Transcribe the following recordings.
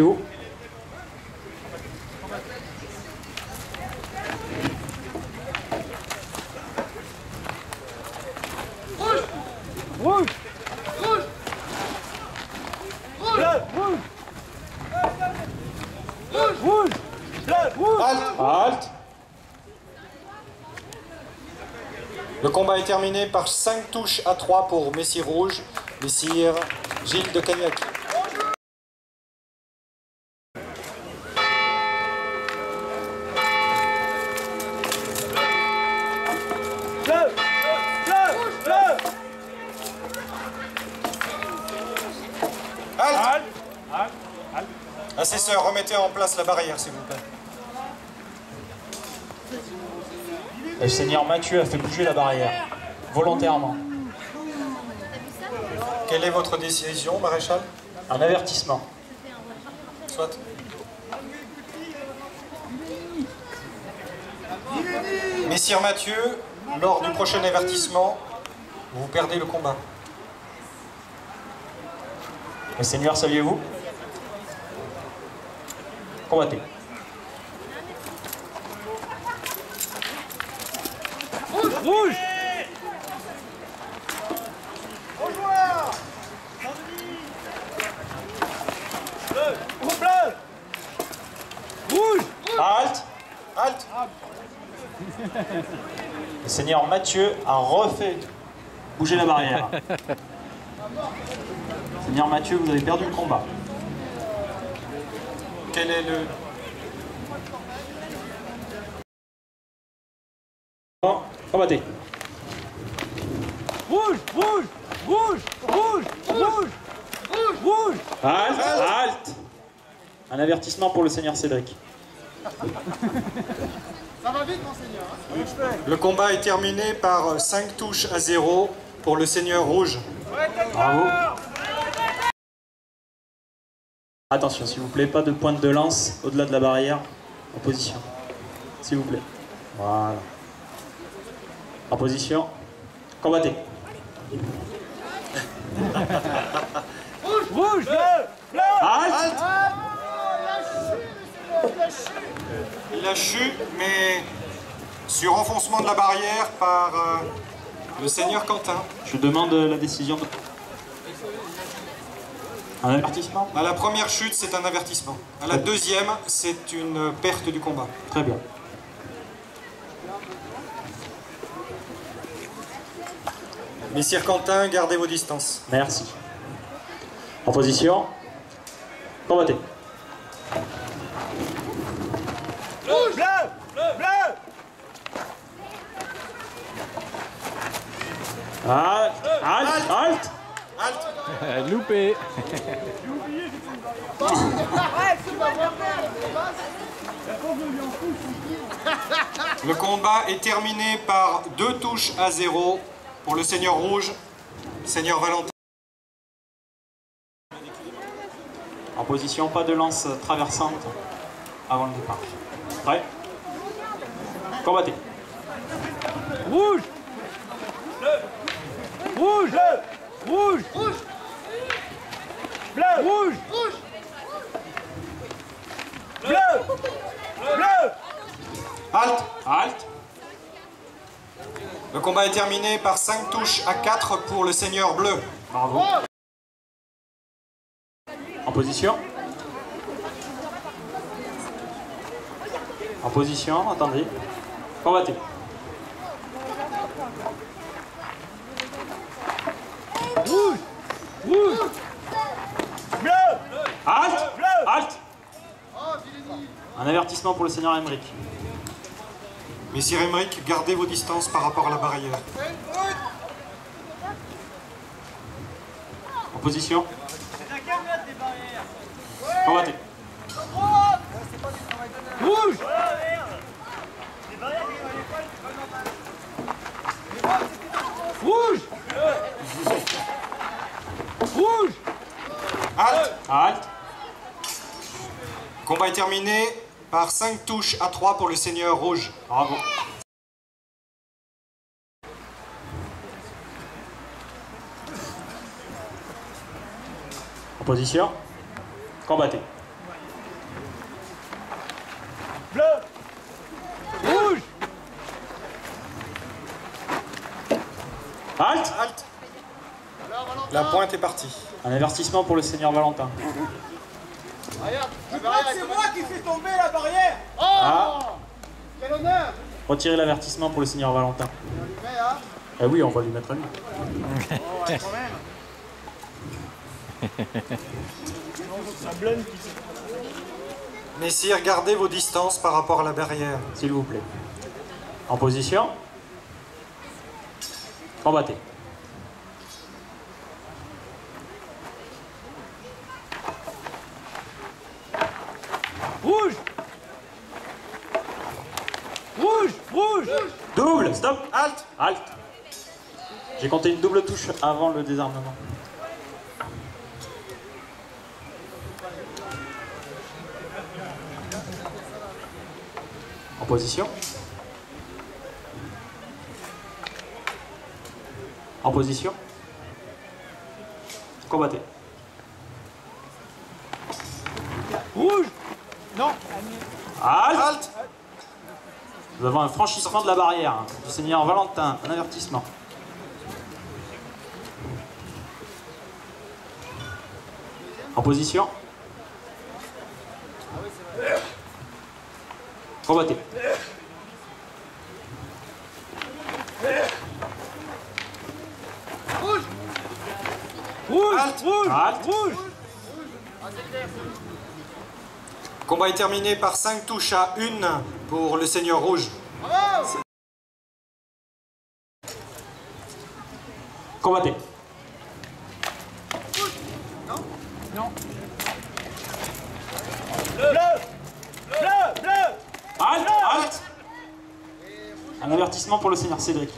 Où? Rouge! Rouge! Rouge! Rouge! Rouge! Rouge! Rouge! Rouge! Halte. Le combat est terminé par 5 touches à 3 pour Messire Rouge, Messire Gilles de Cagnac. Halte. Assesseur, remettez en place la barrière, s'il vous plaît. Le seigneur Mathieu a fait bouger la barrière, volontairement. Quelle est votre décision, maréchal? Un avertissement. Soit. Messire Mathieu, lors du prochain avertissement, vous perdez le combat. Le seigneur, saviez-vous? Combattez. Rouge! Rouge! Bleu! Rouge! Halte. Halte. Le seigneur Mathieu a refait bouger la barrière. Seigneur Mathieu, vous avez perdu le combat. Quel est le... Combattez. Rouge! Rouge! Rouge! Rouge! Rouge! Rouge! Rouge! Halte. Halte. Un avertissement pour le seigneur Cédric. Ça va vite, monseigneur. Le combat est terminé par 5 touches à 0 pour le Seigneur Rouge. Bravo. Attention, s'il vous plaît, pas de pointe de lance au-delà de la barrière. En position. S'il vous plaît. Voilà. En position. Combattez. Rouge! Rouge! Bleu! Halte. Il a chu, mais sur enfoncement de la barrière par le Seigneur Quentin. Je demande la décision de... Un avertissement? À la première chute, c'est un avertissement. À la deuxième, c'est une perte du combat. Très bien. Messire Quentin, gardez vos distances. Merci. En position. Combattez. Rouge! Bleu! Bleu! Halte. Halte. Halte. Halte. Loupé. Le combat est terminé par 2 touches à 0 pour le Seigneur Rouge, Seigneur Valentin. En position, pas de lance traversante avant le départ. Prêt? Combattez. Rouge! Rouge! Rouge! Rouge! Bleu! Rouge! Rouge! Bleu! Bleu! Halte. Halte. Le combat est terminé par 5 touches à 4 pour le Seigneur Bleu. Bravo. En position. En position, attendez. Combattez. Rouge! Rouge! Bleu! Halte. Bleu! Halte. Un avertissement pour le seigneur Emmerich. Messire Emmerich, gardez vos distances par rapport à la barrière. En position. Combattez. Rouge! Rouge! Rouge! Halte. Halte. Combat est terminé par 5 touches à 3 pour le Seigneur Rouge. Bravo. En position. Combattez. Halte. Halte. La pointe est partie. Un avertissement pour le seigneur Valentin. Je crois que c'est moi qui fais tomber la barrière. Ah. Quel honneur. Retirez l'avertissement pour le seigneur Valentin. Hein. Eh oui, on va lui mettre à lui. Ouais, quand même. Messire, gardez vos distances par rapport à la barrière. S'il vous plaît. En position. Combattez. Rouge. Rouge. Rouge. Double, stop. Halte. Halte. J'ai compté une double touche avant le désarmement. En position. En position. Combattez. Rouge. Non. Halte. Halte. Nous avons un franchissement de la barrière du seigneur Valentin. Un avertissement. En position. Combattez. Rouge. Rouge. Halte. Rouge. Halte. Rouge. Combat est terminé par 5 touches à 1 pour le seigneur rouge. Combattez. Non. Bleu. Bleu. Bleu. Halte. Halte. Un avertissement pour le seigneur Cédric.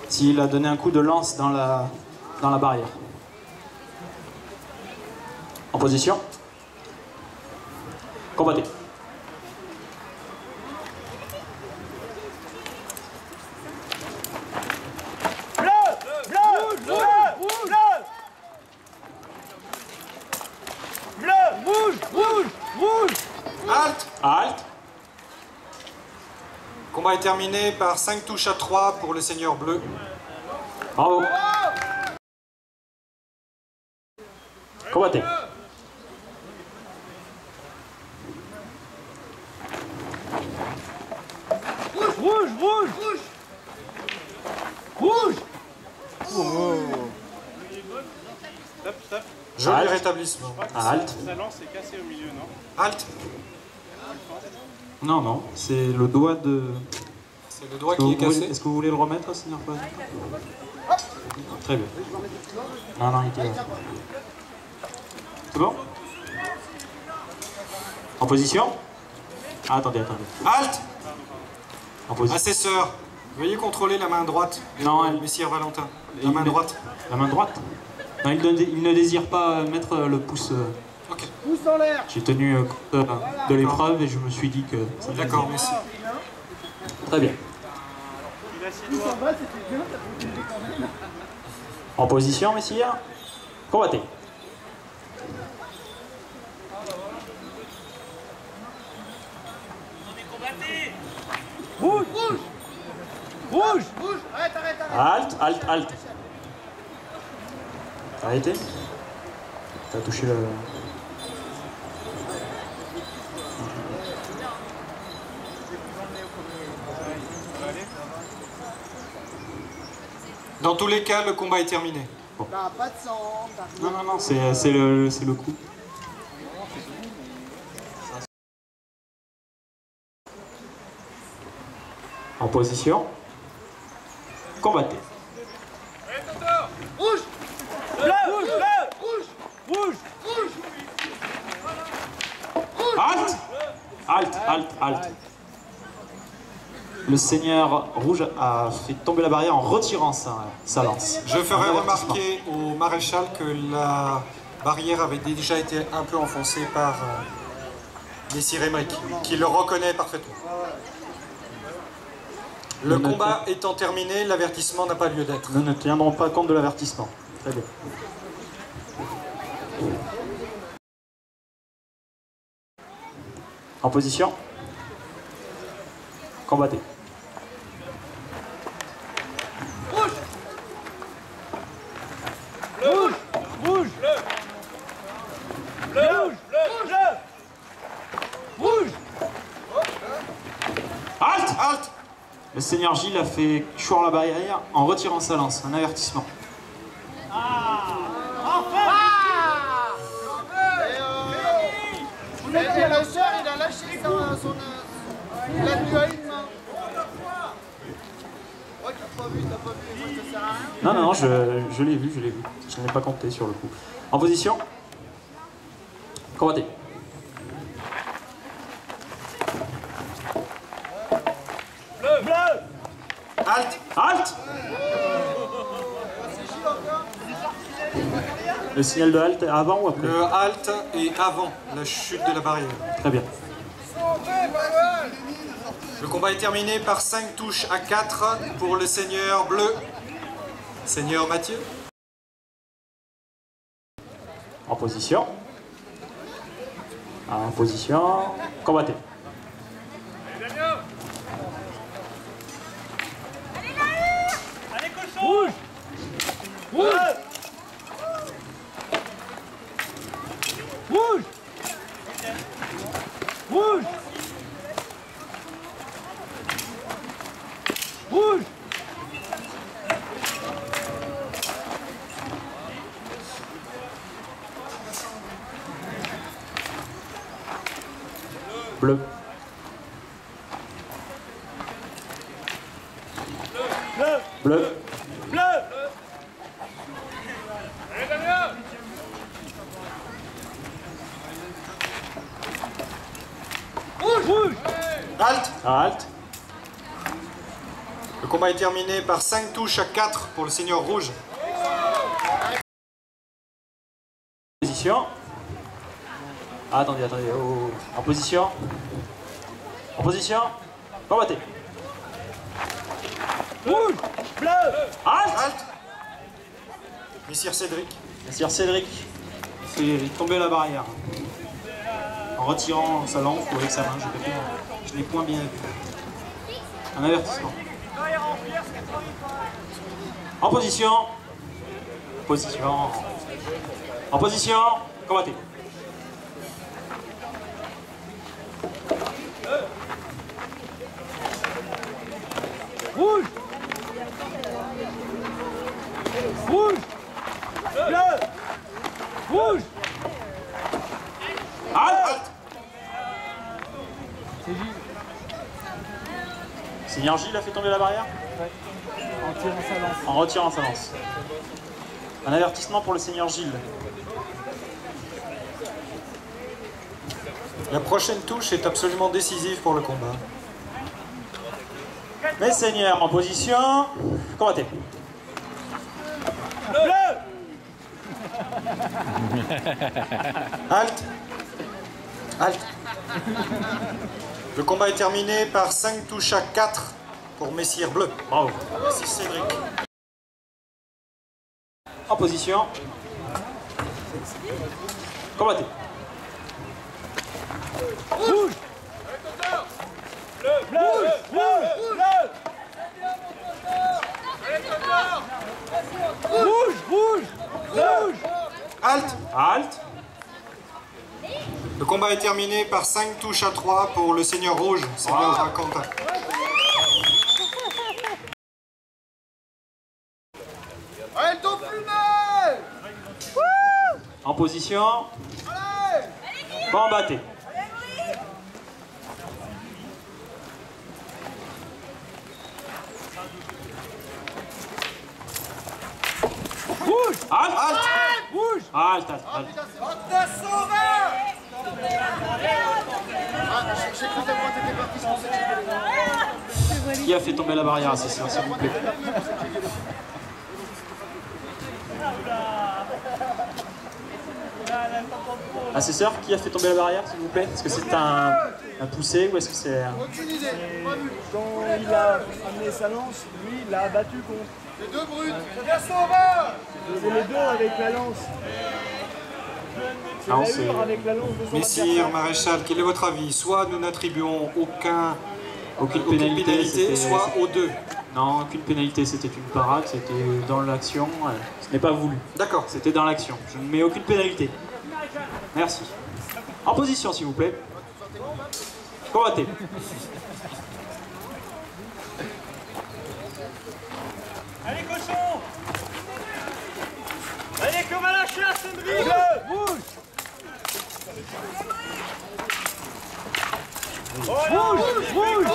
S'il a donné un coup de lance dans la barrière. En position. Combattez. Bleu. Bleu. Bleu. Bleu. Bleu. Rouge. Rouge. Rouge. Halte. Halte. Combat est terminé par 5 touches à 3 pour le seigneur bleu. Bravo. Combattez. Rouge. Rouge. Rouge. Stop. Joli Halte. rétablissement. Halte. Sa lance est cassée au milieu, non? Halte. Non, c'est le doigt de... C'est le doigt qui est cassé. Est-ce que vous voulez le remettre, seigneur Valentin? Très bien. Non, il était là. C'est bon? En position? Ah, attendez. Halte. En position. Assesseur, veuillez contrôler la main droite. Non, elle- Messire Valentin. La main droite. La main droite? Non, il ne désire pas mettre le pouce. Ok. Pouce en l'air. J'ai tenu de l'épreuve et je me suis dit que ça me D'accord, plaisait. merci. Très bien. Il a 6 doigts. En position, messire. Combattez. Rouge. Rouge. Rouge. Arrête. Halte. Arrêtez. T'as touché le... Dans tous les cas, le combat est terminé. T'as pas de sang. Non, c'est le coup. En position. Combattez. Rouge. Bleu. Rouge. Rouge. Rouge. Halte. Le seigneur rouge a fait tomber la barrière en retirant sa lance. Je ferai Un avertissement. remarquer au maréchal que la barrière avait déjà été un peu enfoncée par Messire Emmerich, qui le reconnaît parfaitement. Le combat étant terminé, l'avertissement n'a pas lieu d'être. Nous ne tiendrons pas compte de l'avertissement. Très bien. En position. Combattez. Rouge. Rouge. Rouge. Bleu. Rouge. Bleu. Rouge. Halte! Halte! Le seigneur Gilles a fait choir la barrière en retirant sa lance. Un avertissement. Vous avez dit à la sœur, il a lâché son... Il a tenu à une main. Ouais, t'as pas vu, ça sert à rien. Non, je l'ai vu, Je n'ai pas compté sur le coup. En position. Combattez. Bleu. Halte! Halte! Le signal de halte avant ou après? Le halte est avant la chute de la barrière. Très bien. Le combat est terminé par 5 touches à 4 pour le seigneur bleu. Seigneur Mathieu. En position. En position. Combattez. Allez, cochon. Rouge. Rouge. Rouge. Rouge. Rouge. Bleu. Bleu. Bleu. Bleu. Rouge. Rouge. Halte! Halte. Le combat est terminé par 5 touches à 4 pour le seigneur rouge. Position. Ah, attendez. Oh. En position. En position. Combattez. Rouge. Bleu. Halte. Halte! Messire Cédric. Monsieur Cédric fait tomber la barrière. En retirant sa lance ou avec sa main, je l'ai point bien vu. Un avertissement. En position. Position. En position. Combattez. Rouge. Rouge. Bleu. Rouge. Halte. Seigneur Gilles a fait tomber la barrière? Ouais. En tirant sa lance. En retirant sa lance. Un avertissement pour le seigneur Gilles. La prochaine touche est absolument décisive pour le combat. Mes seigneurs en position. Combattez. Bleu. Halte! Halte! Le combat est terminé par 5 touches à 4 pour Messire bleu. Bravo. Messire Cédric. En position. Combattez. Rouge. Bleu. Bleu. Bleu. Rouge. Rouge. Rouge. Halte! Halte. Le combat est terminé par 5 touches à 3 pour le seigneur rouge, seigneur Raconta. Allez, ton fumet! En position. Combattez. Rouge. Halte. Halte! Rouge. Halte. J'ai cru d'abord t'étais parti, je pensais que j'étais... Qui a fait tomber la barrière, s'il vous plaît? Assesseur, qui a fait tomber la barrière, s'il vous plaît? Est-ce que c'est un poussé ou est-ce que c'est... Aucune idée, pas vu. Quand il a amené sa lance, lui, il a battu contre. Les deux brutes. C'est bien sauveur! C'est les deux avec la lance. C'est Non, la c'est- hurle avec la lance de son Messire adversaire. Maréchal, quel est votre avis? Soit nous n'attribuons aucun Aucune Aucune pénalité, pénalité, c'était- soit au 2. Non, aucune pénalité, c'était une parade, c'était dans l'action. Ce n'est pas voulu. D'accord. C'était dans l'action. Je ne mets aucune pénalité. Merci. En position, s'il vous plaît. Combattez. Allez, cochon! Allez, comme à la chasse, Henry! Bouge! Bouge! Bouge!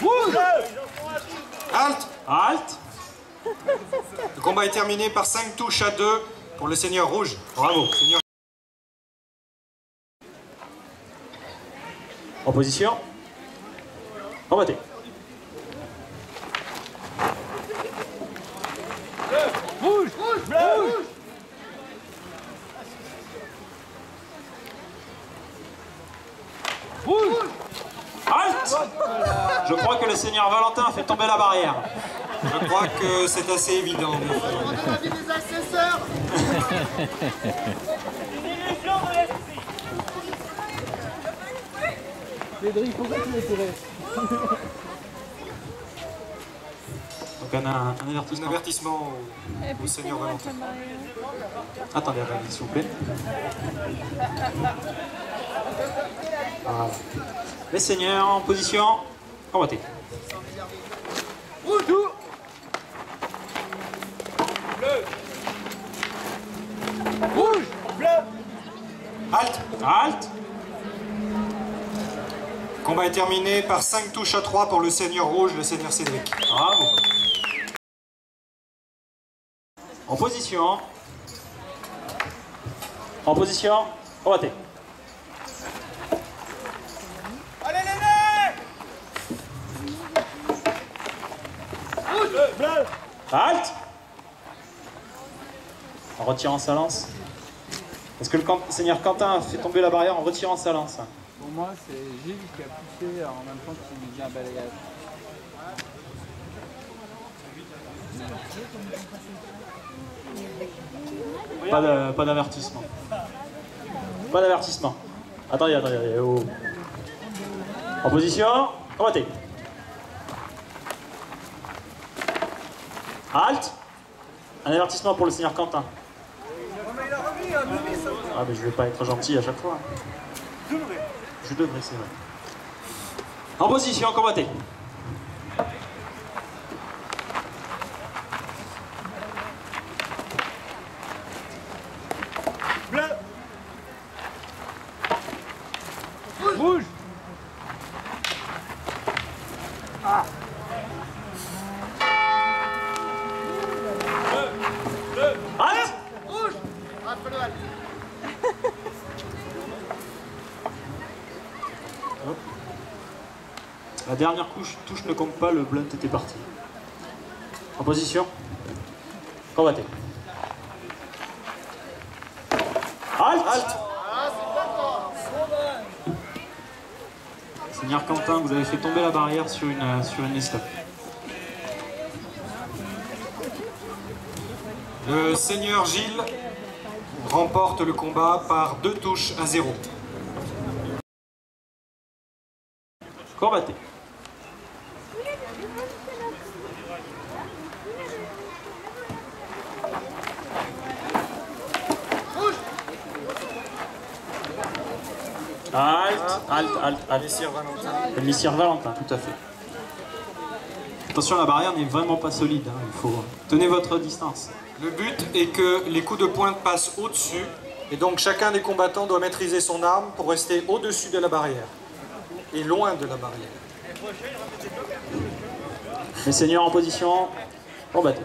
Bouge! Halte. Halte. Le combat est terminé par 5 touches à 2 pour le Seigneur Rouge. Bravo. Seigneur... En position. Combattez. Bouge! Bouge! Bouge! Halte. Je crois que le Seigneur Valentin a fait tomber la barrière. Je crois que c'est assez évident. mon frère. On a l'avis des assesseurs. Une illusion de l'esprit! Cédric, pourquoi tu l'as tiré? Donc on a un Un avertissement. avertissement au Seigneur Valentin. Attendez, attendez, s'il vous plaît. Voilà. Les seigneurs en position. Combattez. Bouge! Bouge! Bleu! Halte. Halte. Le combat est terminé par 5 touches à 3 pour le Seigneur Rouge, le Seigneur Cédric. Bravo. En position. En position. Combattez. Allez, les mecs! Bouge! Bleu! Halte. En retirant sa lance. Est-ce que le seigneur Quentin a fait tomber la barrière en retirant sa lance? Pour moi, c'est Gilles qui a poussé en même temps qu'il faisait un balayage. Pas d'avertissement. Pas d'avertissement. Attendez, attendez, attendez. Oh. En position. Combattez. Halte. Un avertissement pour le seigneur Quentin. Ah mais je vais pas être gentil à chaque fois. Je devrais, c'est vrai. En position, combattez. Bleu! Bouge! Halte. Rouge. Ah, fais-le halte. La dernière touche ne compte pas, le blunt était parti. En position. Combattez. Halte. Halte. Seigneur Quentin, vous avez fait tomber la barrière sur une estop. Le Seigneur Gilles remporte le combat par 2 touches à 0. Combattez. Halte. Messire Valentin. Le messire Valentin, tout à fait. Attention, la barrière n'est vraiment pas solide. Hein. Il faut tenir votre distance. Le but est que les coups de pointe passent au-dessus, et donc chacun des combattants doit maîtriser son arme pour rester au-dessus de la barrière, et loin de la barrière. Les seigneurs en position. Combattez.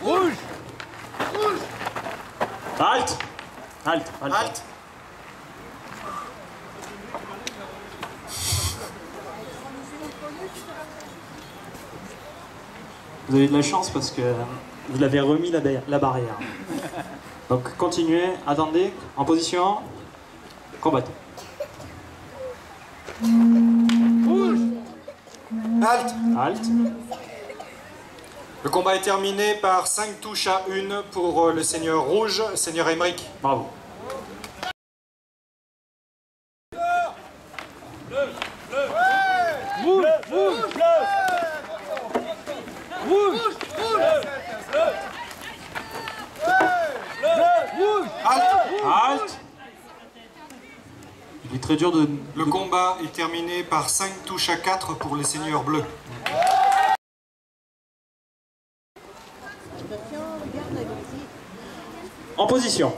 Rouge! Halte. Halte. Vous avez de la chance parce que vous l'avez remis la barrière. Donc continuez, attendez, en position, combattez. Halte. Halte. Le combat est terminé par 5 touches à 1 pour le seigneur rouge, seigneur Emmerich. Bravo. Rouge, rouge, rouge, rouge, Halte. Il est très dur de... Le combat est terminé par 5 touches à 4 pour le seigneur bleu. En position.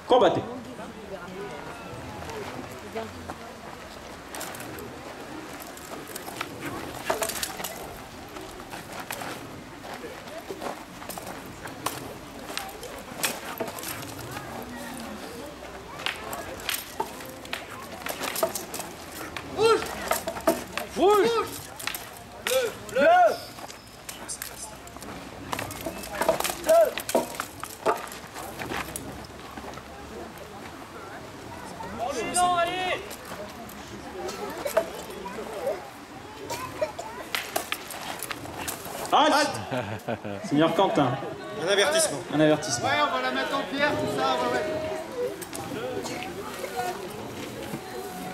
Combattez. rouge, bleu, Halte. Seigneur Quentin. Un avertissement. Un avertissement. Ouais, on va la mettre en pierre, tout ça, ouais, ouais.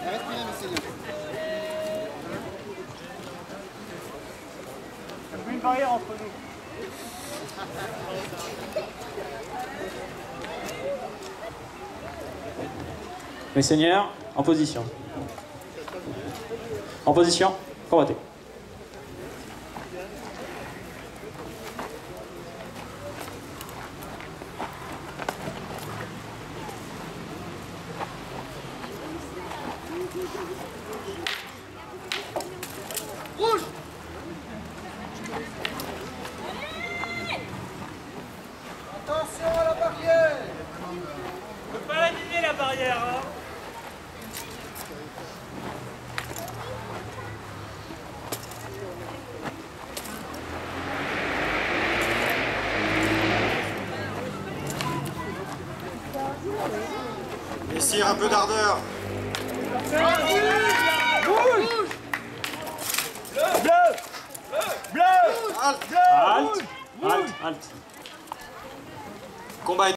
Respirez, messieurs. Il y a une barrière entre nous. Mes seigneurs, en position. En position, combattez. Rouge. Attention à la barrière. On peut pas l'animer la barrière, hein. Messieurs, un peu d'ardeur. Rouge, bleu, bleu, Halte. Halte. Halte. Halte. Combat est